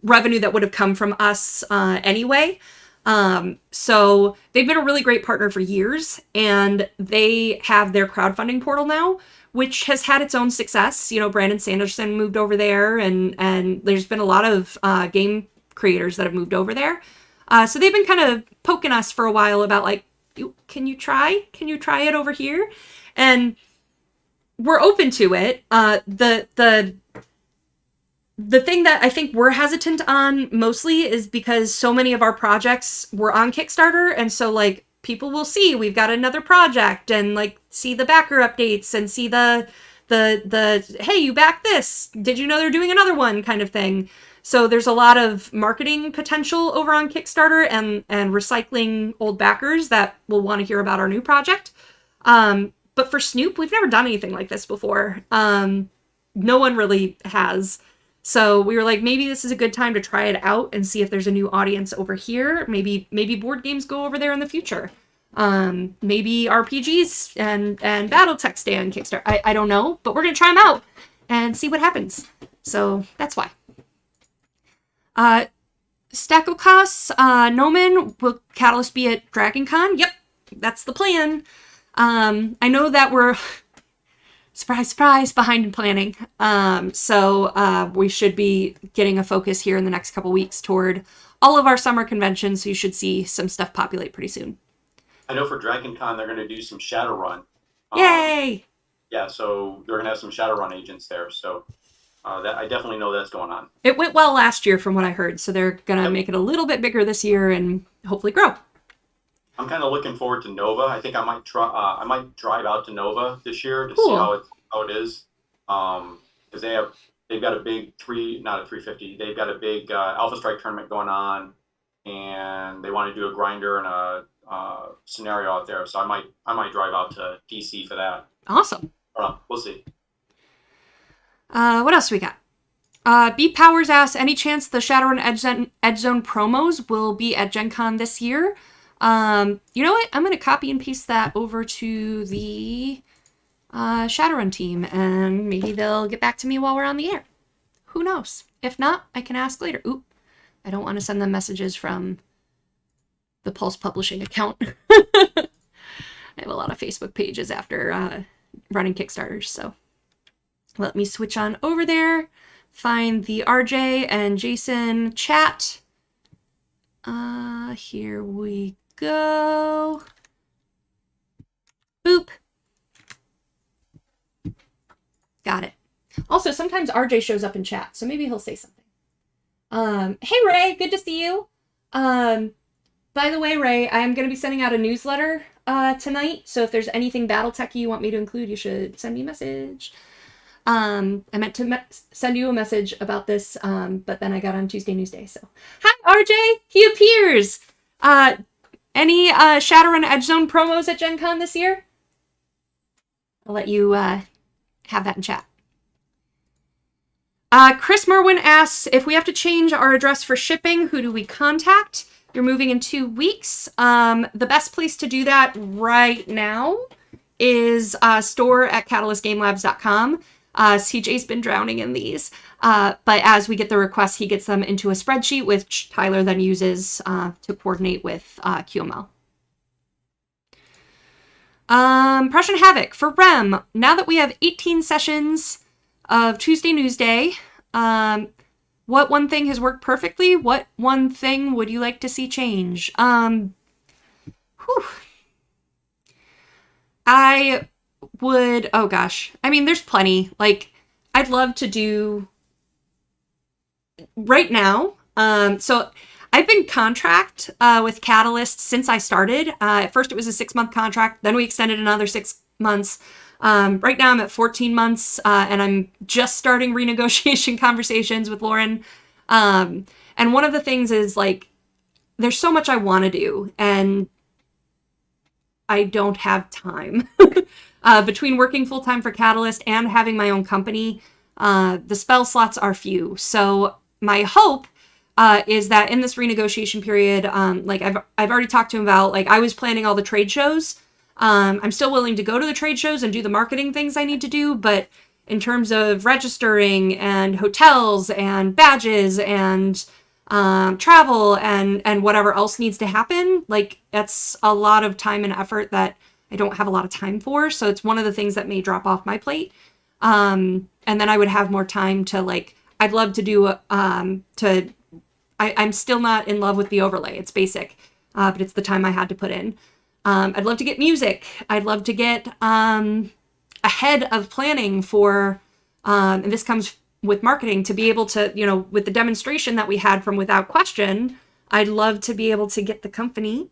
revenue that would have come from us anyway. So they've been a really great partner for years, and they have their crowdfunding portal now, which has had its own success. You know, Brandon Sanderson moved over there, and there's been a lot of game creators that have moved over there. So they've been kind of poking us for a while about like, can you try it over here? And we're open to it. The thing that I think we're hesitant on mostly is because so many of our projects were on Kickstarter, and so like people will see we've got another project and like see the backer updates and see the hey, you backed this, did you know they're doing another one kind of thing. So there's a lot of marketing potential over on Kickstarter and recycling old backers that will want to hear about our new project. But for Snoop, we've never done anything like this before. No one really has. So we were like, maybe this is a good time to try it out and see if there's a new audience over here. Maybe board games go over there in the future. Maybe RPGs and BattleTech stay on Kickstarter. I don't know, but we're going to try them out and see what happens. So that's why. Stakokos, Noman, will Catalyst be at DragonCon? Yep, that's the plan. I know that we're... surprise, surprise, behind in planning. So we should be getting a focus here in the next couple weeks toward all of our summer conventions. So you should see some stuff populate pretty soon. I know for DragonCon, they're going to do some Shadowrun. Yay! Yeah, so they're going to have some Shadowrun agents there. So that I definitely know that's going on. It went well last year from what I heard. So they're going to make it a little bit bigger this year and hopefully grow. I'm kind of looking forward to Nova. I think I might try. I might drive out to Nova this year to Cool. see how it is. Because they've got a big 350. They've got a big Alpha Strike tournament going on, and they want to do a grinder and a scenario out there. So I might drive out to DC for that. Awesome. We'll see. What else we got? B Powers asks, any chance the Shadowrun Edge Zone promos will be at Gen Con this year? You know what? I'm going to copy and paste that over to the Shadowrun team, and maybe they'll get back to me while we're on the air. Who knows? If not, I can ask later. Oop, I don't want to send them messages from the Pulse Publishing account. I have a lot of Facebook pages after running Kickstarters, so let me switch on over there, find the RJ and Jason chat. Here we go. Boop. Got it. Also, sometimes RJ shows up in chat, so maybe he'll say something. Hey Ray, good to see you. By the way, Ray, I am going to be sending out a newsletter tonight, so if there's anything BattleTech you want me to include, you should send me a message. I meant to send you a message about this, but then I got on Tuesday Newsday, so. Hi, RJ! He appears! Any Shadowrun Edge Zone promos at Gen Con this year? I'll let you have that in chat. Chris Merwin asks, if we have to change our address for shipping, who do we contact? You're moving in 2 weeks. The best place to do that right now is store@catalystgamelabs.com. CJ's been drowning in these. But as we get the requests, he gets them into a spreadsheet, which Tyler then uses to coordinate with QML. Prussian Havoc for Rem. Now that we have 18 sessions of Tuesday Newsday, what one thing has worked perfectly? What one thing would you like to see change? I would, oh gosh. I mean, there's plenty. Like, I'd love to do right now. So I've been contract with Catalyst since I started. At first it was a 6-month contract. Then we extended another 6 months. Right now I'm at 14 months and I'm just starting renegotiation conversations with Lauren. And one of the things is like, there's so much I want to do and I don't have time. Between working full-time for Catalyst and having my own company, the spell slots are few. So my hope is that in this renegotiation period, like I've already talked to him about, like I was planning all the trade shows I'm still willing to go to the trade shows and do the marketing things I need to do, but in terms of registering and hotels and badges and travel and whatever else needs to happen, like that's a lot of time and effort that I don't have a lot of time for. So it's one of the things that may drop off my plate. And then I would have more time to like, I'd love to do, I'm still not in love with the overlay. It's basic, but it's the time I had to put in. I'd love to get music. I'd love to get ahead of planning for, and this comes with marketing, to be able to, you know, with the demonstration that we had from Without Question, I'd love to be able to get the company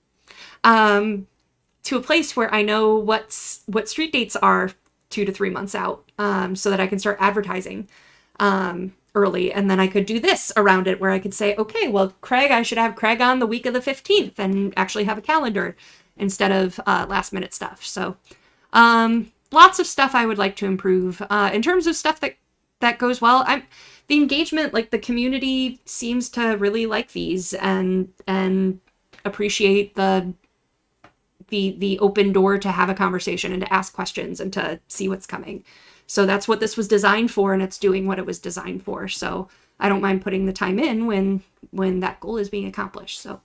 to a place where I know what street dates are 2 to 3 months out, so that I can start advertising early. And then I could do this around it where I could say, okay, well, Craig, I should have Craig on the week of the 15th and actually have a calendar instead of last minute stuff. So lots of stuff I would like to improve. In terms of stuff that goes well, the engagement, like the community seems to really like these and appreciate the open door to have a conversation and to ask questions and to see what's coming. So that's what this was designed for, and it's doing what it was designed for. So I don't mind putting the time in when that goal is being accomplished. So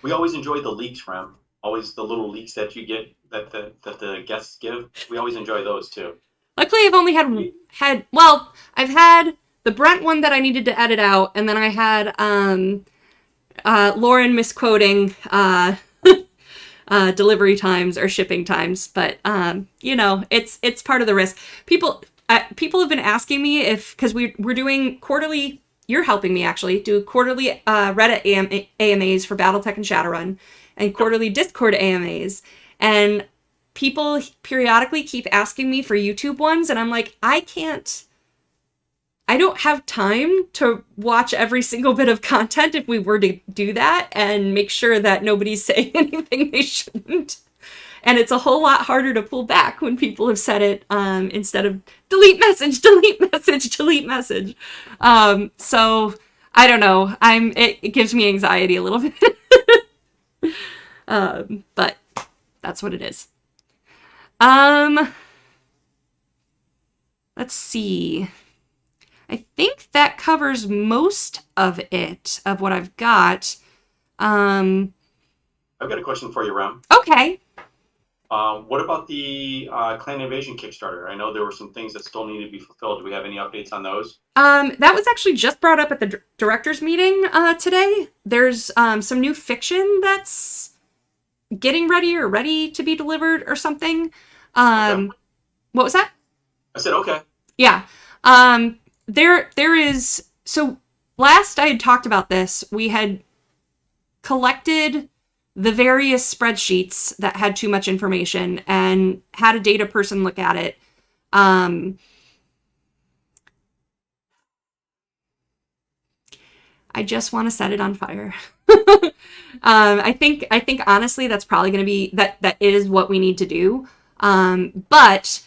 we always enjoy the leaks, Rem. Always the little leaks that you get that the guests give. We always enjoy those too. Luckily, I've only I've had the Brent one that I needed to edit out, and then I had Lauren misquoting delivery times or shipping times, but you know, it's part of the risk. People have been asking me because we're doing quarterly. You're helping me actually do quarterly Reddit AMAs for BattleTech and Shadowrun, and quarterly Discord AMAs, and people periodically keep asking me for YouTube ones, and I'm like, I don't have time to watch every single bit of content if we were to do that and make sure that nobody's saying anything they shouldn't. And it's a whole lot harder to pull back when people have said it instead of delete message, delete message, delete message. So I don't know. It gives me anxiety a little bit. But that's what it is. Let's see. I think that covers most of it, of what I've got. I've got a question for you, Rem. Okay. What about the Clan Invasion Kickstarter? I know there were some things that still need to be fulfilled. Do we have any updates on those? That was actually just brought up at the directors meeting today. There's some new fiction that's getting ready or ready to be delivered or something. Okay. What was that? I said, okay. Yeah. There is, so last I had talked about this, we had collected the various spreadsheets that had too much information and had a data person look at it. I just want to set it on fire. I think honestly, that's probably going to be, that is what we need to do. But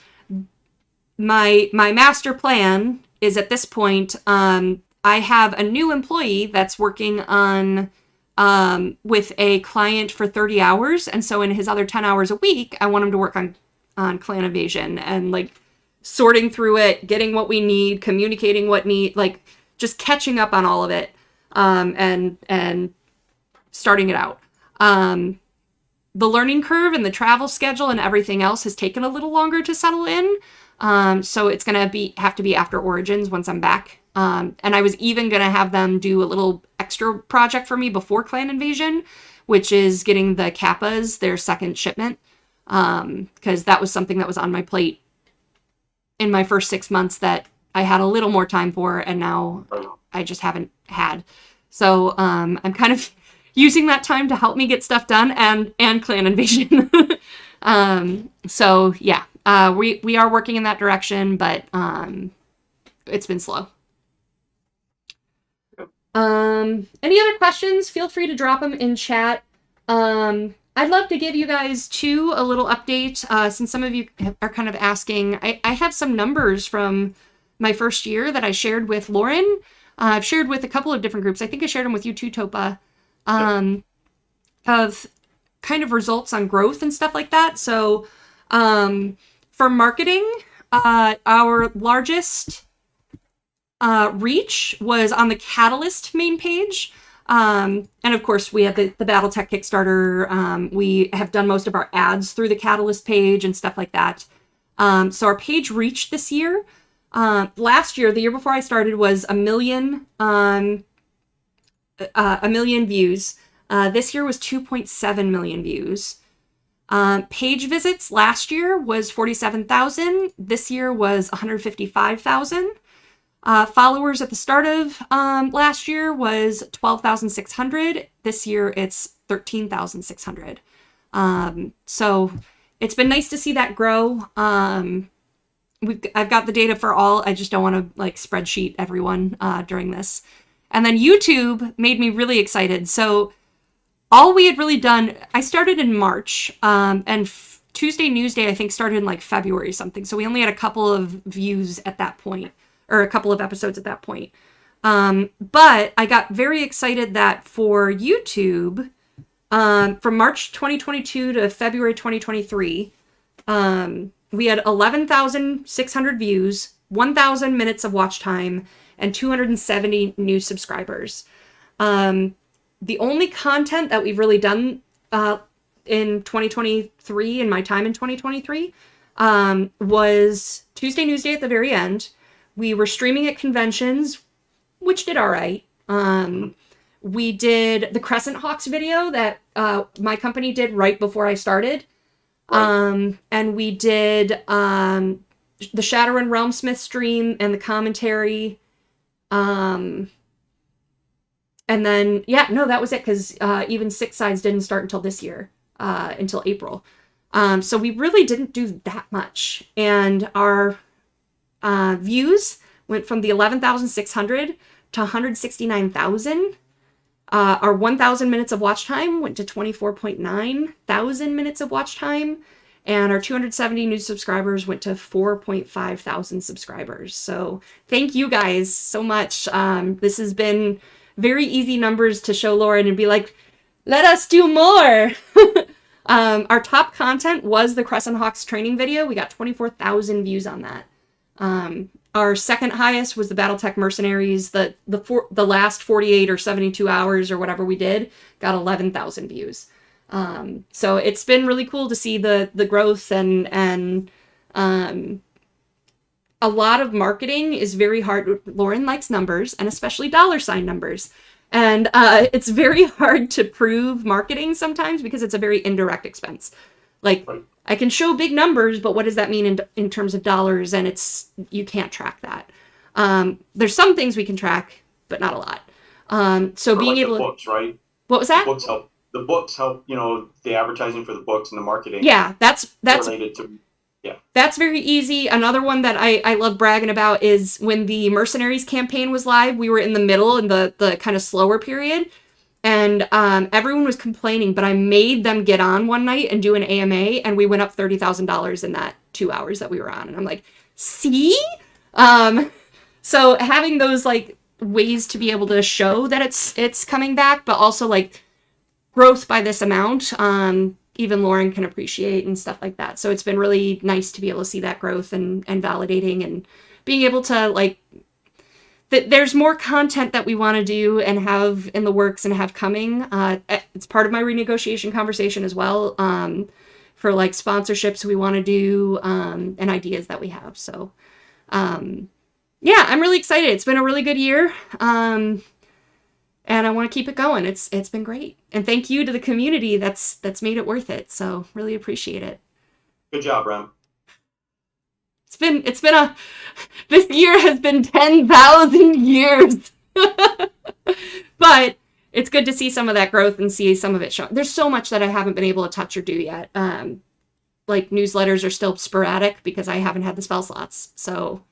my master plan is at this point, I have a new employee that's working on with a client for 30 hours. And so in his other 10 hours a week, I want him to work on Clan Invasion and like sorting through it, getting what we need, communicating what need, like just catching up on all of it, and starting it out. The learning curve and the travel schedule and everything else has taken a little longer to settle in. So it's going to have to be after Origins once I'm back. And I was even going to have them do a little extra project for me before Clan Invasion, which is getting the Kappas their second shipment. Because that was something that was on my plate in my first 6 months that I had a little more time for, and now I just haven't had. So I'm kind of using that time to help me get stuff done and Clan Invasion. So yeah, we are working in that direction, but it's been slow. Any other questions? Feel free to drop them in chat. I'd love to give you guys too a little update, since some of you are kind of asking. I have some numbers from my first year that I shared with Lauren. I've shared with a couple of different groups. I think I shared them with you too, Topa. Of kind of results on growth and stuff like that. So for marketing, our largest reach was on the Catalyst main page. And of course, we have the BattleTech Kickstarter. We have done most of our ads through the Catalyst page and stuff like that. So our page reach this year, last year, the year before I started, was 1 million views. This year was 2.7 million views. Page visits last year was 47,000. This year was 155,000. Followers at the start of last year was 12,600. This year it's 13,600. So it's been nice to see that grow. I've got the data for all. I just don't want to like spreadsheet everyone during this. And then YouTube made me really excited. So all we had really done, I started in March, and Tuesday Newsday, I think, started in like February or something. So we only had a couple of views at that point, or a couple of episodes at that point. But I got very excited that for YouTube, from March 2022 to February 2023, we had 11,600 views, 1,000 minutes of watch time, and 270 new subscribers. The only content that we've really done in 2023, in my time in 2023, was Tuesday Newsday at the very end. We were streaming at conventions, which did all right. We did the Crescent Hawks video that my company did right before I started. Right. And we did the Shadowrun Realmsmith stream and the commentary. And then, yeah, no, that was it, because even Six Sides didn't start until this year, until April. So we really didn't do that much. And our views went from the 11,600 to 169,000. Our 1,000 minutes of watch time went to 24.9 thousand minutes of watch time. And our 270 new subscribers went to 4.5 thousand subscribers. So thank you guys so much. This has been very easy numbers to show Lauren and be like, let us do more. Our top content was the Crescent Hawks training video. We got 24,000 views on that. Our second highest was the BattleTech Mercenaries. The last 48 or 72 hours or whatever we did got 11,000 views. So it's been really cool to see the growth, and a lot of marketing is very hard. Lauren likes numbers, and especially $ numbers. And it's very hard to prove marketing sometimes because it's a very indirect expense. Like, I can show big numbers, but what does that mean in terms of dollars? And you can't track that. There's some things we can track, but not a lot. So being able to... books, right? What was that? The books help, the advertising for the books and the marketing. Yeah, that's related to... Yeah. That's very easy. Another one that I love bragging about is when the Mercenaries campaign was live, we were in the middle, in the kind of slower period, and everyone was complaining, but I made them get on one night and do an AMA, and we went up $30,000 in that 2 hours that we were on. And I'm like, see? So having those like ways to be able to show that it's coming back, but also like growth by this amount, even Lauren can appreciate and stuff like that. So it's been really nice to be able to see that growth and validating, and being able to like, there's more content that we want to do and have in the works and have coming. It's part of my renegotiation conversation as well, for like sponsorships we want to do, and ideas that we have. So yeah, I'm really excited. It's been a really good year. And I want to keep it going. It's been great. And thank you to the community that's made it worth it. So really appreciate it. Good job, Rem. This year has been 10,000 years. But it's good to see some of that growth and see some of it show. There's so much that I haven't been able to touch or do yet. Like newsletters are still sporadic because I haven't had the spell slots. So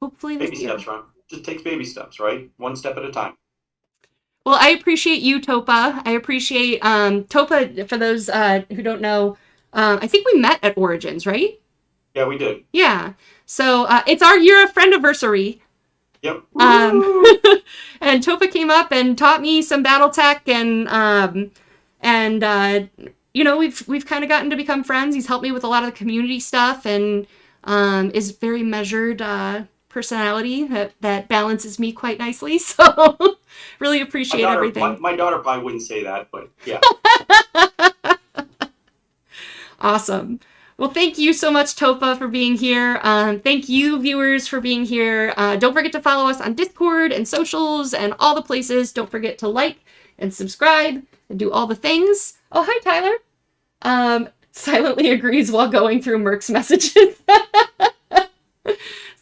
hopefully this baby year. steps, Rem. Just takes baby steps, right? One step at a time. Well, I appreciate you, Topa. I appreciate Topa. For those who don't know, I think we met at Origins, right? Yeah, we did. Yeah. So it's our year of friend-iversary. Yep. And Topa came up and taught me some BattleTech And we've kind of gotten to become friends. He's helped me with a lot of the community stuff, and is very measured personality that balances me quite nicely. So really appreciate everything. My daughter probably wouldn't say that, but yeah. Awesome. Well, thank you so much, Topa, for being here. Thank you, viewers, for being here. Don't forget to follow us on Discord and socials and all the places. Don't forget to like and subscribe and do all the things. Oh, hi, Tyler. Silently agrees while going through Merc's messages.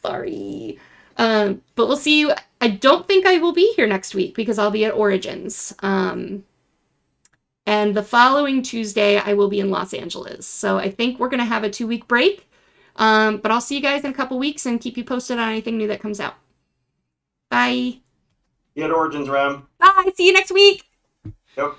Sorry. But we'll see you. I don't think I will be here next week because I'll be at Origins. And the following Tuesday, I will be in Los Angeles. So I think we're going to have a 2-week break. But I'll see you guys in a couple weeks and keep you posted on anything new that comes out. Bye. You at Origins, Ram. Bye. See you next week. Yep.